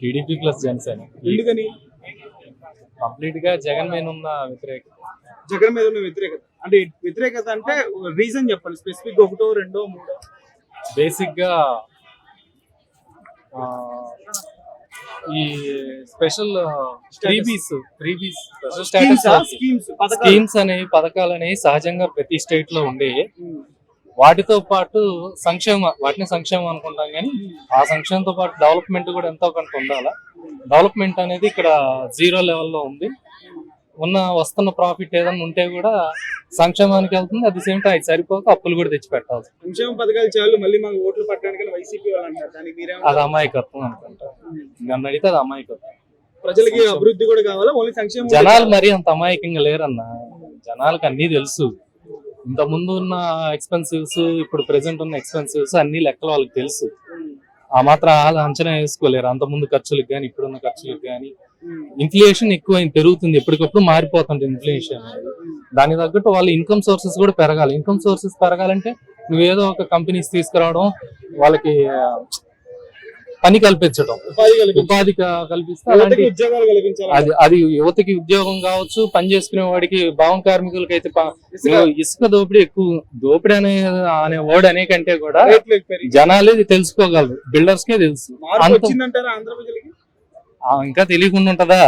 TDP plus Janasena. ఎందుకని? Complete గా జగన్ మీద ఉన్న వ్యతిరేకత. జగన్ మీద ఉన్న వ్యతిరేకత అంటే వ్యతిరేకత అంటే రీజన్ చెప్పండి, స్పెసిఫిక్ ఒకటో రెండో మూడో. బేసిక్ గా ఈ స్పెషల్ స్కీమ్స్ అనేవి పథకాలు అనేవి సహజంగా ప్రతి స్టేట్ లో ఉండే, వాటితో పాటు వాటిని సంక్షేమం అనుకుంటాం కానీ ఆ సంక్షేమంతో పాటు డెవలప్మెంట్ కూడా ఎంతో కొంత ఉండాలా. డెవలప్మెంట్ అనేది ఇక్కడ 0 లెవెల్లో ఉంది. వస్తున్న ప్రాఫిట్ ఏదైనా ఉంటే కూడా సంక్షేమానికి వెళ్తుంది. అట్ ది సేమ్ టైం సరిపోక అప్పులు కూడా తెచ్చి పెట్టాలి. సంక్షేమ పథకాలు చాలు, మళ్ళీ మాకు ఓట్లు పట్టడానికి వైసీపీ వాళ్ళు అంటారు. దానికి మీరేమో అది అమాయకత్వం అనుకుంటా. నన్ను అడిగితే అది అమాయకత్వం. ప్రజలకి అభివృద్ధి కూడా కావాలా, ఓన్లీ సంక్షేమం? జనాలు మరి అంత అమాయకంగా లేరన్న. జనాలకు అన్ని తెలుసు. ఇంత ముందు ఉన్న ఎక్స్పెన్సివ్స్, ఇప్పుడు ప్రెసెంట్ ఉన్న ఎక్స్పెన్సివ్స్ అన్ని లెక్కలు వాళ్ళకి తెలుసు. ఆ మాత్రం అంచనా వేసుకోలేరు. అంత ముందు ఖర్చులకు కానీ ఇప్పుడున్న ఖర్చులకు కానీ. ఇన్ఫ్లేషన్ ఎక్కువ పెరుగుతుంది, ఎప్పటికప్పుడు మారిపోతుంది ఇన్ఫ్లేషన్. దానికి తగ్గట్టు వాళ్ళ ఇన్కమ్ సోర్సెస్ కూడా పెరగాలి. ఇన్కమ్ సోర్సెస్ పెరగాలంటే నువ్వేదో ఒక కంపెనీస్ తీసుకురావడం, వాళ్ళకి పని కల్పించడం, ఉపాధి కల్పిస్తే అది యువతకి ఉద్యోగం కావచ్చు. పని చేసుకునే వాడికి, భావం కార్మికులకి అయితే ఇసుక దోపిడీ ఎక్కువ. దోపిడీ అనే వర్డ్ అనే కంటే కూడా జనాలే తెలుసుకోగలరు, బిల్డర్స్ కే తెలుసు. ఇంకా తెలియకుండా ఉంటదా?